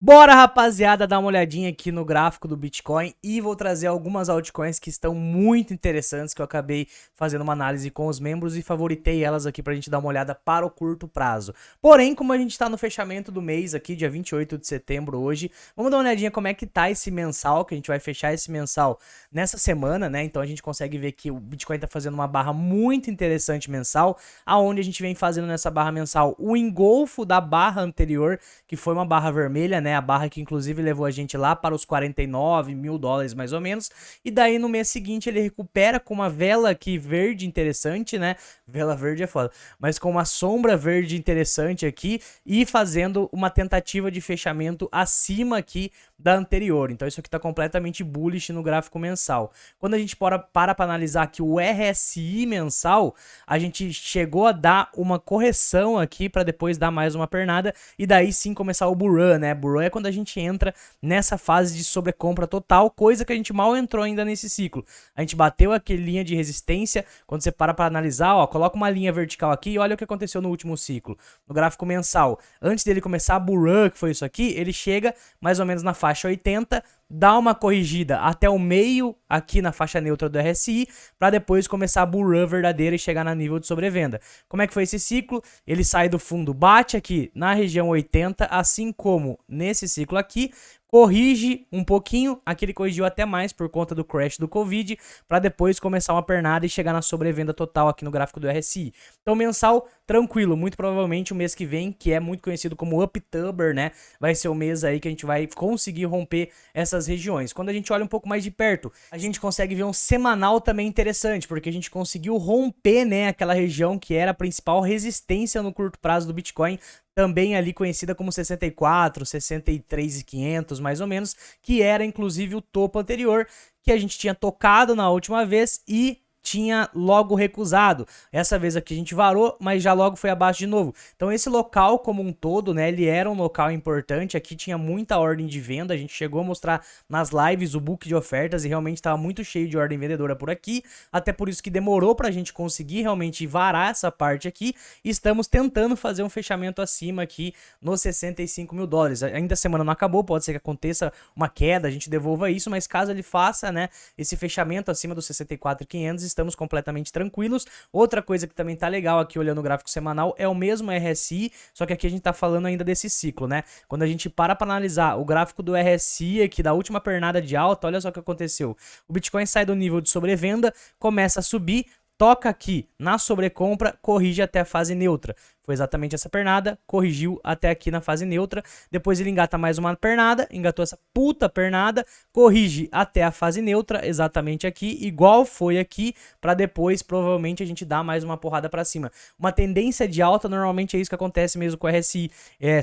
Bora, rapaziada, dar uma olhadinha aqui no gráfico do Bitcoin e vou trazer algumas altcoins que estão muito interessantes, que eu acabei fazendo uma análise com os membros e favoritei elas aqui pra gente dar uma olhada para o curto prazo. Porém, como a gente tá no fechamento do mês aqui, dia 28 de setembro hoje, vamos dar uma olhadinha como é que tá esse mensal, que a gente vai fechar esse mensal nessa semana, né? Então a gente consegue ver que o Bitcoin tá fazendo uma barra muito interessante mensal, aonde a gente vem fazendo nessa barra mensal o engolfo da barra anterior, que foi uma barra vermelha, né? A barra que inclusive levou a gente lá para os 49 mil dólares mais ou menos. E daí no mês seguinte ele recupera com uma vela aqui verde interessante, né? Vela verde é foda. Mas com uma sombra verde interessante aqui e fazendo uma tentativa de fechamento acima aqui da anterior. Então isso aqui tá completamente bullish no gráfico mensal. Quando a gente para analisar aqui o RSI mensal, a gente chegou a dar uma correção aqui para depois dar mais uma pernada e daí sim começar o bull run, né? Bull run é quando a gente entra nessa fase de sobrecompra total, coisa que a gente mal entrou ainda nesse ciclo. A gente bateu aquele linha de resistência, quando você para analisar, ó, coloca uma linha vertical aqui e olha o que aconteceu no último ciclo, no gráfico mensal. Antes dele começar a bull run, que foi isso aqui, ele chega mais ou menos na faixa 80, dá uma corrigida até o meio aqui na faixa neutra do RSI, para depois começar a bull run verdadeira e chegar no nível de sobrevenda. Como é que foi esse ciclo? Ele sai do fundo, bate aqui na região 80, assim como nesse ciclo aqui, corrige um pouquinho, aqui ele corrigiu até mais por conta do crash do Covid, para depois começar uma pernada e chegar na sobrevenda total aqui no gráfico do RSI. Então mensal tranquilo, muito provavelmente o mês que vem, que é muito conhecido como Uptober, né, vai ser o mês aí que a gente vai conseguir romper essas regiões. Quando a gente olha um pouco mais de perto, a gente consegue ver um semanal também interessante, porque a gente conseguiu romper, né, aquela região que era a principal resistência no curto prazo do Bitcoin, também ali conhecida como 64, 63.500 mais ou menos, que era inclusive o topo anterior que a gente tinha tocado na última vez e tinha logo recusado. Essa vez aqui a gente varou, mas já logo foi abaixo de novo. Então esse local como um todo, né, ele era um local importante, aqui tinha muita ordem de venda, a gente chegou a mostrar nas lives o book de ofertas e realmente estava muito cheio de ordem vendedora por aqui, até por isso que demorou pra gente conseguir realmente varar essa parte aqui, e estamos tentando fazer um fechamento acima aqui nos 65 mil dólares. Ainda a semana não acabou, pode ser que aconteça uma queda, a gente devolva isso, mas caso ele faça, né, esse fechamento acima dos 64.500, estamos completamente tranquilos. Outra coisa que também tá legal aqui olhando o gráfico semanal é o mesmo RSI, só que aqui a gente tá falando ainda desse ciclo, né? Quando a gente para analisar o gráfico do RSI aqui da última pernada de alta, olha só o que aconteceu. O Bitcoin sai do nível de sobrevenda, começa a subir, toca aqui na sobrecompra, corrige até a fase neutra. Foi exatamente essa pernada, corrigiu até aqui na fase neutra, depois ele engata mais uma pernada, engatou essa puta pernada, corrige até a fase neutra, exatamente aqui, igual foi aqui, para depois provavelmente a gente dar mais uma porrada para cima. Uma tendência de alta normalmente é isso que acontece mesmo com o RSI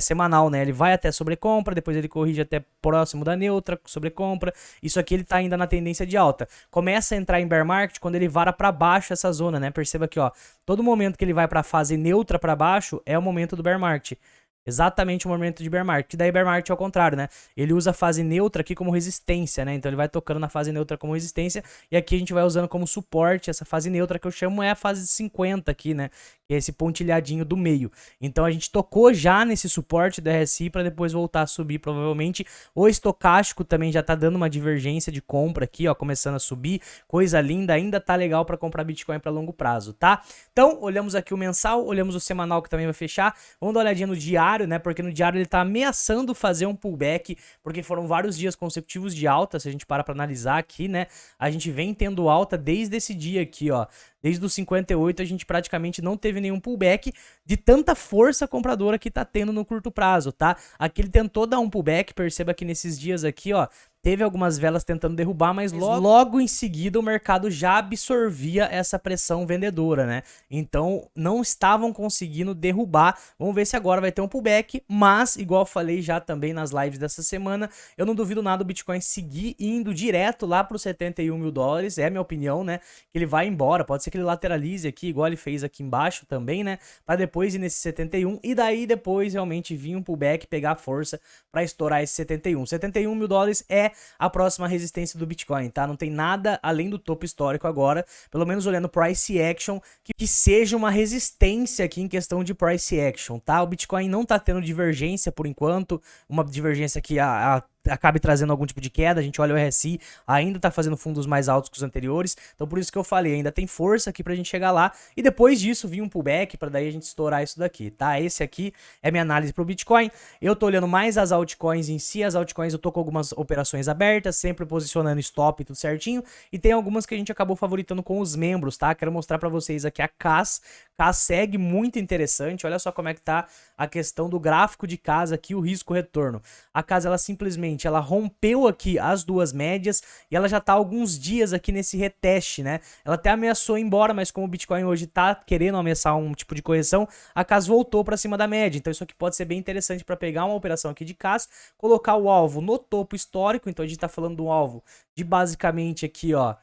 semanal, né? Ele vai até sobrecompra, depois ele corrige até próximo da neutra, sobrecompra, isso aqui ele tá ainda na tendência de alta. Começa a entrar em bear market quando ele vara para baixo essa zona, né? Perceba aqui, ó, todo momento que ele vai para a fase neutra para baixo é o momento do bear market. Exatamente o momento de bear market. Que daí bear market é ao contrário, né? Ele usa a fase neutra aqui como resistência, né? Então ele vai tocando na fase neutra como resistência e aqui a gente vai usando como suporte essa fase neutra que eu chamo é a fase 50 aqui, né? Que é esse pontilhadinho do meio. Então a gente tocou já nesse suporte do RSI para depois voltar a subir provavelmente. O estocástico também já tá dando uma divergência de compra aqui, ó, começando a subir. Coisa linda, ainda tá legal para comprar Bitcoin para longo prazo, tá? Então, olhamos aqui o mensal, olhamos o semanal que também vai fechar. Vamos dar uma olhadinha no diário, né? Porque no diário ele tá ameaçando fazer um pullback, porque foram vários dias consecutivos de alta, se a gente para analisar aqui, né? A gente vem tendo alta desde esse dia aqui, ó. Desde os 58 a gente praticamente não teve nenhum pullback de tanta força compradora que tá tendo no curto prazo, tá? Aqui ele tentou dar um pullback, perceba que nesses dias aqui, ó, teve algumas velas tentando derrubar, mas logo em seguida o mercado já absorvia essa pressão vendedora, né? Então não estavam conseguindo derrubar. Vamos ver se agora vai ter um pullback, mas igual eu falei já também nas lives dessa semana, eu não duvido nada o Bitcoin seguir indo direto lá para os 71 mil dólares, é a minha opinião, né? Que ele vai embora, pode ser que ele lateralize aqui, igual ele fez aqui embaixo também, né? Para depois ir nesse 71 e daí depois realmente vir um pullback, pegar força para estourar esse 71. 71 mil dólares é a próxima resistência do Bitcoin, tá? Não tem nada além do topo histórico agora, pelo menos olhando price action, que seja uma resistência aqui em questão de price action, tá? O Bitcoin não tá tendo divergência por enquanto, uma divergência que acabe trazendo algum tipo de queda. A gente olha o RSI, ainda tá fazendo fundos mais altos que os anteriores, então por isso que eu falei, ainda tem força aqui pra gente chegar lá, e depois disso vir um pullback pra daí a gente estourar isso daqui, tá? Esse aqui é minha análise pro Bitcoin. Eu tô olhando mais as altcoins em si, as altcoins eu tô com algumas operações abertas, sempre posicionando stop tudo certinho, e tem algumas que a gente acabou favoritando com os membros, tá? Quero mostrar pra vocês aqui a CAS segue muito interessante, olha só como é que tá a questão do gráfico de CAS aqui, o risco-retorno. A CAS, ela simplesmente, ela rompeu aqui as duas médias e ela já tá há alguns dias aqui nesse reteste, né? Ela até ameaçou ir embora, mas como o Bitcoin hoje tá querendo ameaçar um tipo de correção, a CAS voltou para cima da média. Então isso aqui pode ser bem interessante para pegar uma operação aqui de CAS, colocar o alvo no topo histórico. Então a gente tá falando do alvo de basicamente aqui, ó,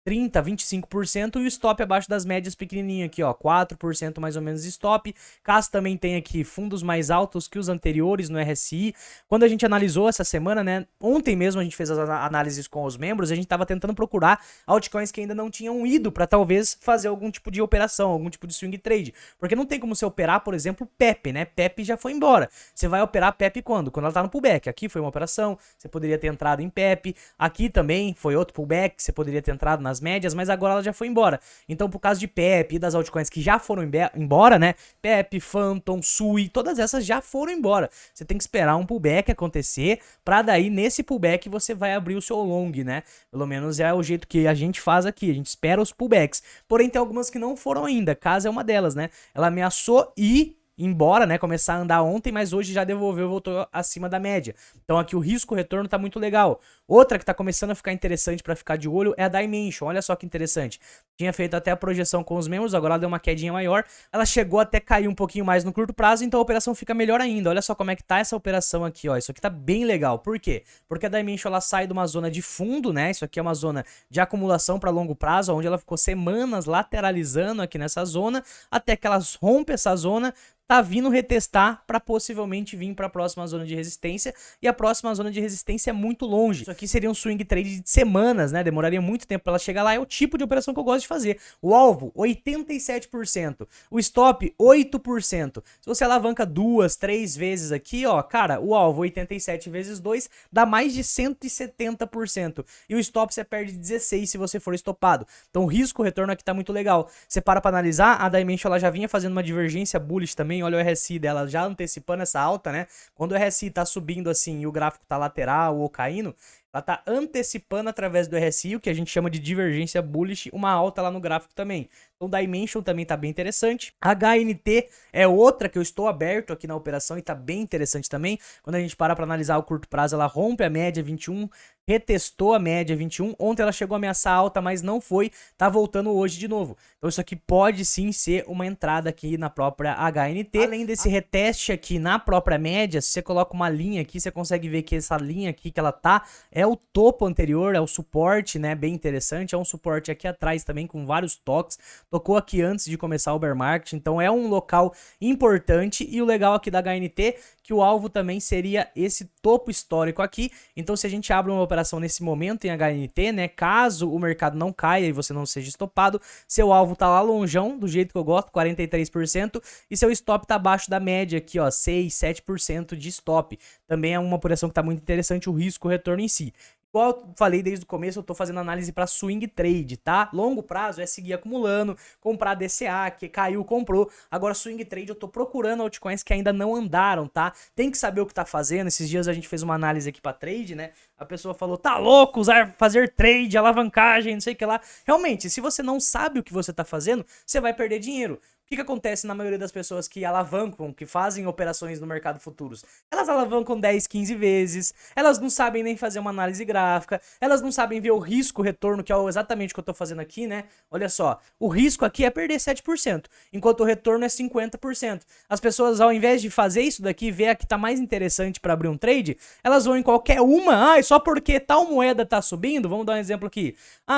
30, 25% e o stop abaixo das médias pequenininho aqui, ó, 4% mais ou menos de stop. CAS também tem aqui fundos mais altos que os anteriores no RSI. Quando a gente analisou essa semana, né, ontem mesmo a gente fez as análises com os membros, a gente tava tentando procurar altcoins que ainda não tinham ido para talvez fazer algum tipo de operação, algum tipo de swing trade, porque não tem como você operar, por exemplo, PEP, né? PEP já foi embora. Você vai operar PEP quando? Quando ela tá no pullback. Aqui foi uma operação, você poderia ter entrado em PEP, aqui também foi outro pullback, você poderia ter entrado nas médias, mas agora ela já foi embora. Então, por causa de PEP e das altcoins que já foram embora, né? PEP, Phantom, Sui, todas essas já foram embora. Você tem que esperar um pullback acontecer, pra daí, nesse pullback, você vai abrir o seu long, né? Pelo menos é o jeito que a gente faz aqui, a gente espera os pullbacks. Porém, tem algumas que não foram ainda, CAS é uma delas, né? Ela ameaçou ir embora, né, começar a andar ontem, mas hoje já devolveu, voltou acima da média. Então aqui o risco-retorno tá muito legal. Outra que tá começando a ficar interessante para ficar de olho é a Dimension. Olha só que interessante. Tinha feito até a projeção com os membros, agora ela deu uma quedinha maior. Ela chegou até cair um pouquinho mais no curto prazo, então a operação fica melhor ainda. Olha só como é que tá essa operação aqui, ó. Isso aqui tá bem legal. Por quê? Porque a Dimension, ela sai de uma zona de fundo, né? Isso aqui é uma zona de acumulação para longo prazo, onde ela ficou semanas lateralizando aqui nessa zona, até que ela rompe essa zona, tá vindo retestar para possivelmente vir para a próxima zona de resistência, e a próxima zona de resistência é muito longe. Isso aqui seria um swing trade de semanas, né? Demoraria muito tempo para ela chegar lá. É o tipo de operação que eu gosto de fazer. O alvo, 87%. O stop, 8%. Se você alavanca 2, 3 vezes aqui, ó, cara, o alvo 87 vezes 2 dá mais de 170%. E o stop você perde 16 se você for estopado. Então o risco-retorno aqui tá muito legal. Você para analisar, a Dimension ela já vinha fazendo uma divergência bullish também. Olha o RSI dela já antecipando essa alta, né? Quando o RSI tá subindo assim e o gráfico tá lateral ou caindo, ela tá antecipando através do RSI, o que a gente chama de divergência bullish, uma alta lá no gráfico também. Então Dimension também tá bem interessante. HNT é outra que eu estou aberto aqui na operação e tá bem interessante também. Quando a gente para analisar o curto prazo, ela rompe a média 21, retestou a média 21. Ontem ela chegou a ameaçar alta, mas não foi. Tá voltando hoje de novo. Então isso aqui pode sim ser uma entrada aqui na própria HNT. Além desse reteste aqui na própria média, se você coloca uma linha aqui, você consegue ver que essa linha aqui que ela tá é o topo anterior, é o suporte, né? Bem interessante. É um suporte aqui atrás também com vários toques. Tocou aqui antes de começar o bear market, então é um local importante. E o legal aqui da HNT, que o alvo também seria esse topo histórico aqui. Então se a gente abre uma operação nesse momento em HNT, né, caso o mercado não caia e você não seja estopado, seu alvo tá lá longeão, do jeito que eu gosto, 43%, e seu stop tá abaixo da média aqui, ó, 6, 7% de stop. Também é uma operação que tá muito interessante, o risco-retorno em si. Igual eu falei desde o começo, eu tô fazendo análise para swing trade, tá? Longo prazo é seguir acumulando, comprar DCA, que caiu, comprou. Agora swing trade eu tô procurando altcoins que ainda não andaram, tá? Tem que saber o que tá fazendo. Esses dias a gente fez uma análise aqui para trade, né? A pessoa falou, tá louco fazer trade, alavancagem, não sei o que lá. Realmente, se você não sabe o que você tá fazendo, você vai perder dinheiro. O que acontece na maioria das pessoas que alavancam, que fazem operações no mercado futuros? Elas alavancam 10, 15 vezes, elas não sabem nem fazer uma análise gráfica, elas não sabem ver o risco-retorno, que é exatamente o que eu tô fazendo aqui, né? Olha só, o risco aqui é perder 7%, enquanto o retorno é 50%. As pessoas, ao invés de fazer isso daqui, ver a que tá mais interessante para abrir um trade, elas vão em qualquer uma, só porque tal moeda tá subindo, vamos dar um exemplo aqui.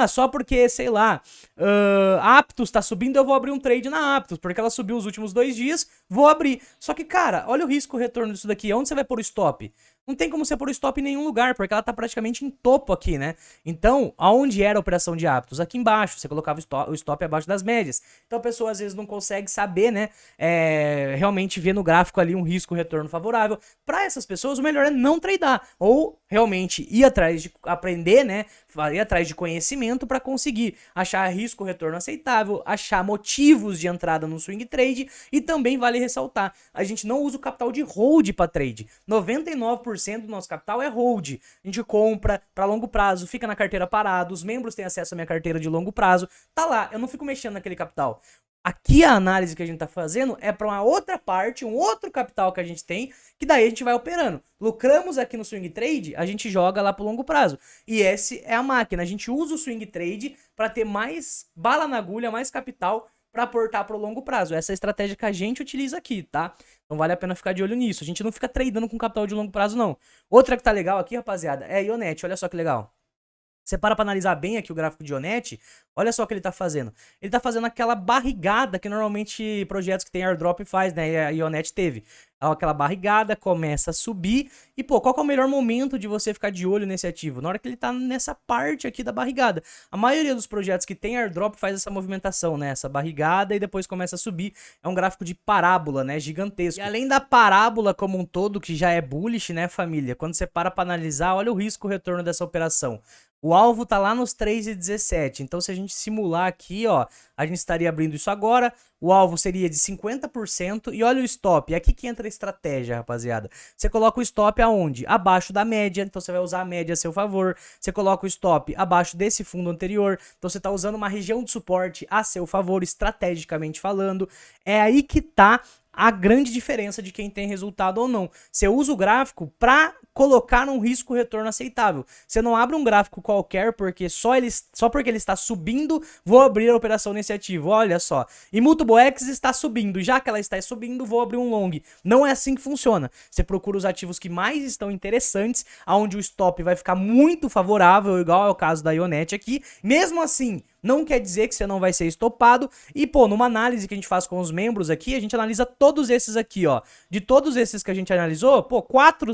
Só porque, sei lá, Aptos tá subindo, eu vou abrir um trade na Aptos, porque ela subiu os últimos 2 dias, vou abrir. Só que, cara, olha o risco-retorno disso daqui. Onde você vai pôr o stop? não tem como você pôr o stop em nenhum lugar, porque ela tá praticamente em topo aqui, né? Então, aonde era a operação de hábitos? Aqui embaixo, você colocava o stop abaixo das médias. Então a pessoa às vezes não consegue saber, né? Realmente ver no gráfico ali um risco-retorno favorável. Para essas pessoas, o melhor é não tradar, ou realmente ir atrás de aprender, né? Ir atrás de conhecimento para conseguir achar risco-retorno aceitável, achar motivos de entrada no swing trade, e também vale ressaltar, a gente não usa o capital de hold para trade. 99% do nosso capital é hold. A gente compra para longo prazo, fica na carteira parado, os membros têm acesso à minha carteira de longo prazo, tá lá, eu não fico mexendo naquele capital. Aqui a análise que a gente tá fazendo é para uma outra parte, um outro capital que a gente tem, que daí a gente vai operando. Lucramos aqui no swing trade, a gente joga lá pro longo prazo. E essa é a máquina, a gente usa o swing trade para ter mais bala na agulha, mais capital para aportar pro longo prazo. Essa é a estratégia que a gente utiliza aqui, tá? Então vale a pena ficar de olho nisso. A gente não fica tradando com capital de longo prazo, não. Outra que tá legal aqui, rapaziada, é a Ionet. Olha só que legal. Você para analisar bem aqui o gráfico de Ionet, olha só o que ele tá fazendo. Ele tá fazendo aquela barrigada que normalmente projetos que tem airdrop faz, né? E a Ionet teve. Aquela barrigada, começa a subir. E, pô, qual que é o melhor momento de você ficar de olho nesse ativo? Na hora que ele tá nessa parte aqui da barrigada. A maioria dos projetos que tem airdrop faz essa movimentação, né? Essa barrigada e depois começa a subir. É um gráfico de parábola, né? Gigantesco. E além da parábola como um todo, que já é bullish, né, família? Quando você para analisar, olha o risco-retorno dessa operação. O alvo tá lá nos 3,17, então se a gente simular aqui, ó, a gente estaria abrindo isso agora, o alvo seria de 50%, e olha o stop, é aqui que entra a estratégia, rapaziada. Você coloca o stop aonde? Abaixo da média, então você vai usar a média a seu favor, você coloca o stop abaixo desse fundo anterior, então você tá usando uma região de suporte a seu favor, estrategicamente falando, é aí que tá a grande diferença de quem tem resultado ou não. Você usa o gráfico para colocar um risco-retorno aceitável. Você não abre um gráfico qualquer porque só porque ele está subindo, vou abrir a operação nesse ativo. Olha só. Immutable X está subindo. Já que ela está subindo, vou abrir um long. Não é assim que funciona. Você procura os ativos que mais estão interessantes, onde o stop vai ficar muito favorável, igual é o caso da Ionet aqui. Mesmo assim, não quer dizer que você não vai ser estopado. E, pô, numa análise que a gente faz com os membros aqui, a gente analisa todos esses aqui, ó. De todos esses que a gente analisou, pô, quatro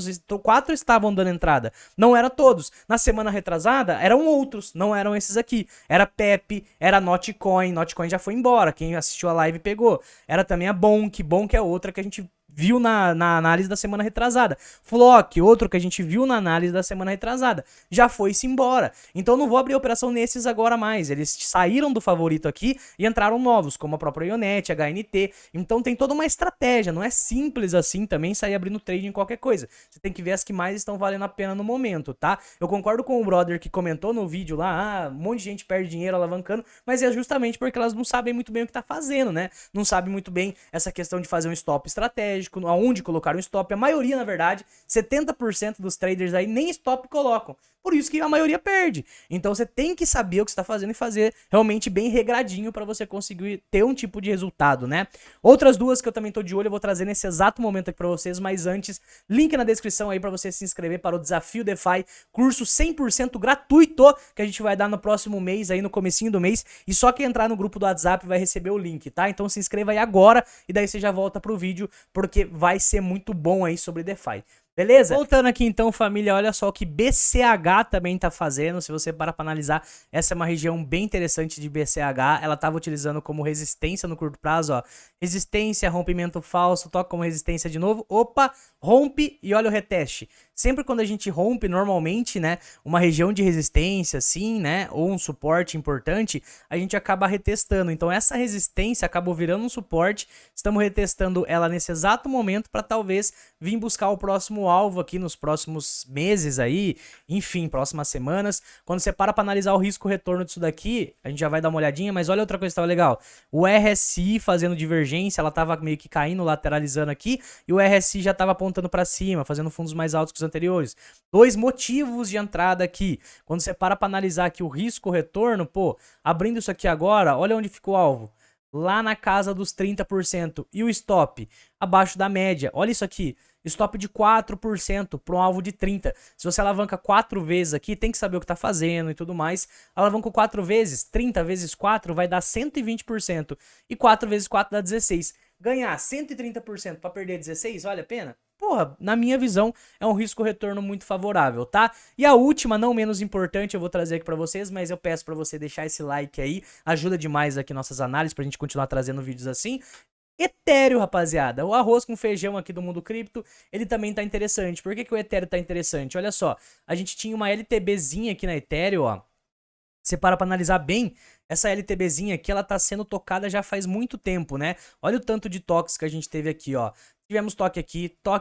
estavam dando entrada. Não eram todos. Na semana retrasada, eram outros. Não eram esses aqui. Era Pepe, era Notcoin. Notcoin já foi embora. Quem assistiu a live pegou. Era também a Bonk. Bonk é outra que a gente viu na análise da semana retrasada. Flock, outro que a gente viu na análise da semana retrasada. Já foi-se embora. Então não vou abrir a operação nesses agora mais. Eles saíram do favorito aqui e entraram novos, como a própria Ionet, HNT. Então tem toda uma estratégia. Não é simples assim também sair abrindo trade em qualquer coisa. Você tem que ver as que mais estão valendo a pena no momento, tá? Eu concordo com o brother que comentou no vídeo lá, um monte de gente perde dinheiro alavancando, mas é justamente porque elas não sabem muito bem o que tá fazendo, né? Não sabem muito bem essa questão de fazer um stop estratégico, aonde colocar um stop. A maioria, na verdade, 70% dos traders aí nem stop colocam. Por isso que a maioria perde. Então você tem que saber o que está fazendo e fazer realmente bem regradinho para você conseguir ter um tipo de resultado, né? Outras duas que eu também tô de olho, eu vou trazer nesse exato momento aqui para vocês, mas antes, link na descrição aí para você se inscrever para o Desafio DeFi, curso 100% gratuito que a gente vai dar no próximo mês aí, no comecinho do mês, e só quem entrar no grupo do WhatsApp vai receber o link, tá? Então se inscreva aí agora e daí você já volta pro vídeo, porque vai ser muito bom aí sobre DeFi. Beleza? Voltando aqui então, família, olha só o que BCH também tá fazendo. Se você parar pra analisar, essa é uma região bem interessante de BCH. Ela tava utilizando como resistência no curto prazo, ó. Resistência, rompimento falso, toca como resistência de novo. Opa, rompe e olha o reteste. Sempre quando a gente rompe, normalmente, né, uma região de resistência, assim, né, ou um suporte importante, a gente acaba retestando. Então essa resistência acabou virando um suporte. Estamos retestando ela nesse exato momento para talvez vir buscar o próximo alvo aqui nos próximos meses aí, enfim, próximas semanas. Quando você para analisar o risco-retorno disso daqui, a gente já vai dar uma olhadinha, mas olha outra coisa que estava legal. O RSI fazendo divergência, ela estava meio que caindo, lateralizando aqui, e o RSI já estava apontando para cima, fazendo fundos mais altos que os anteriores. Dois motivos de entrada aqui. Quando você para analisar aqui o risco-retorno, pô, abrindo isso aqui agora, olha onde ficou o alvo. Lá na casa dos 30%. E o stop? Abaixo da média. Olha isso aqui. Stop de 4% para um alvo de 30%. Se você alavanca 4 vezes aqui, tem que saber o que está fazendo e tudo mais. Alavanca 4 vezes, 30 vezes 4 vai dar 120%. E 4 vezes 4 dá 16%. Ganhar 130% para perder 16%, vale a pena? porra, na minha visão, é um risco-retorno muito favorável, tá? E a última, não menos importante, eu vou trazer aqui pra vocês, mas eu peço pra você deixar esse like aí, ajuda demais aqui nossas análises pra gente continuar trazendo vídeos assim. Ethereum, rapaziada, o arroz com feijão aqui do mundo cripto, ele também tá interessante. Por que que o Ethereum tá interessante? Olha só, a gente tinha uma LTBzinha aqui na Ethereum, ó. Você para pra analisar bem, essa LTBzinha aqui, ela tá sendo tocada já faz muito tempo, né? Olha o tanto de toques que a gente teve aqui, ó. Tivemos toque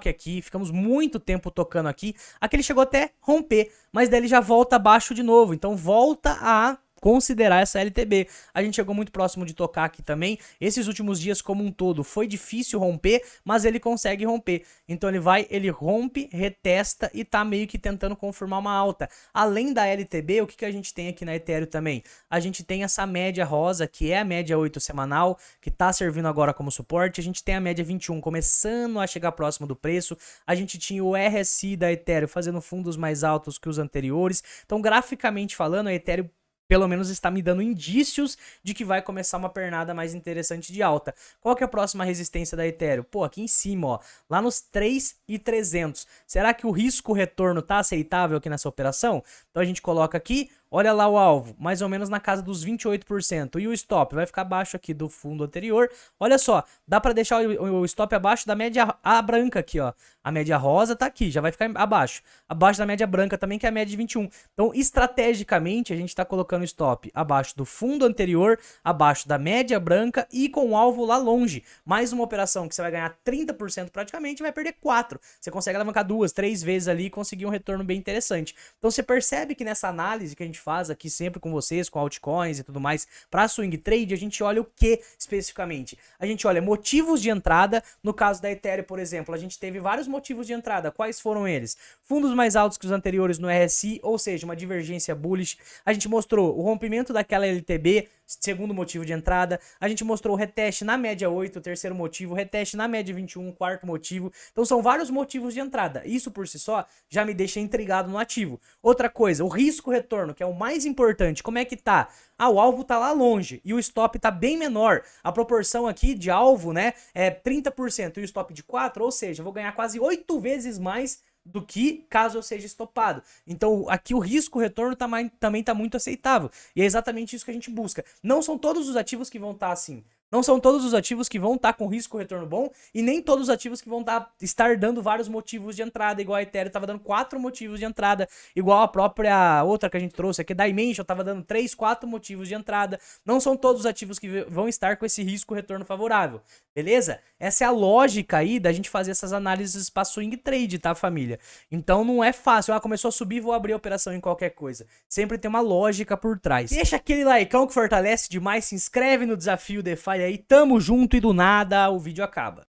aqui, ficamos muito tempo tocando aqui. Aqui ele chegou até romper, mas daí ele já volta abaixo de novo. Então volta a considerar essa LTB. A gente chegou muito próximo de tocar aqui também. Esses últimos dias como um todo foi difícil romper, mas ele consegue romper. Então ele rompe, retesta e tá meio que tentando confirmar uma alta. Além da LTB, o que a gente tem aqui na Ethereum também? A gente tem essa média rosa, que é a média 8 semanal, que tá servindo agora como suporte. A gente tem a média 21 começando a chegar próximo do preço. A gente tinha o RSI da Ethereum fazendo fundos mais altos que os anteriores. Então, graficamente falando, a Ethereum pelo menos está me dando indícios de que vai começar uma pernada mais interessante de alta. Qual que é a próxima resistência da Ethereum? Pô, aqui em cima, ó, lá nos 3.300. Será que o risco-retorno tá aceitável aqui nessa operação? Então a gente coloca aqui, olha lá o alvo, mais ou menos na casa dos 28%. E o stop vai ficar abaixo aqui do fundo anterior. Olha só, dá para deixar o stop abaixo da média branca aqui, ó. A média rosa tá aqui, já vai ficar abaixo. Abaixo da média branca também, que é a média de 21. Então, estrategicamente, a gente tá colocando o stop abaixo do fundo anterior, abaixo da média branca e com o alvo lá longe. Mais uma operação que você vai ganhar 30% praticamente e vai perder 4%. Você consegue alavancar 2, 3 vezes ali e conseguir um retorno bem interessante. Então, você percebe que nessa análise que a gente faz aqui sempre com vocês, com altcoins e tudo mais, para swing trade, a gente olha o que especificamente? A gente olha motivos de entrada. No caso da Ethereum, por exemplo, a gente teve vários motivos de entrada. Quais foram eles? Fundos mais altos que os anteriores no RSI, ou seja, uma divergência bullish. A gente mostrou o rompimento daquela LTB, segundo motivo de entrada. A gente mostrou o reteste na média 8, terceiro motivo, reteste na média 21, quarto motivo. Então são vários motivos de entrada. Isso por si só já me deixa intrigado no ativo. Outra coisa, o risco-retorno, que é o mais importante. Como é que tá? Ah, o alvo tá lá longe e o stop tá bem menor. A proporção aqui de alvo, né, é 30% e o stop de 4, ou seja, eu vou ganhar quase 8 vezes mais do que caso eu seja estopado. Então aqui o risco-retorno também tá muito aceitável. E é exatamente isso que a gente busca. Não são todos os ativos que vão estar assim. Não são todos os ativos que vão estar com risco-retorno bom e nem todos os ativos que vão estar dando vários motivos de entrada, igual a Ethereum estava dando 4 motivos de entrada, igual a própria outra que a gente trouxe aqui, da Dimension, estava dando 3, 4 motivos de entrada. Não são todos os ativos que vão estar com esse risco-retorno favorável, beleza? Essa é a lógica aí da gente fazer essas análises para swing trade, tá, família? Então não é fácil, começou a subir, vou abrir a operação em qualquer coisa. Sempre tem uma lógica por trás. Deixa aquele likeão que fortalece demais, se inscreve no Desafio DeFi aí, tamo junto e do nada o vídeo acaba.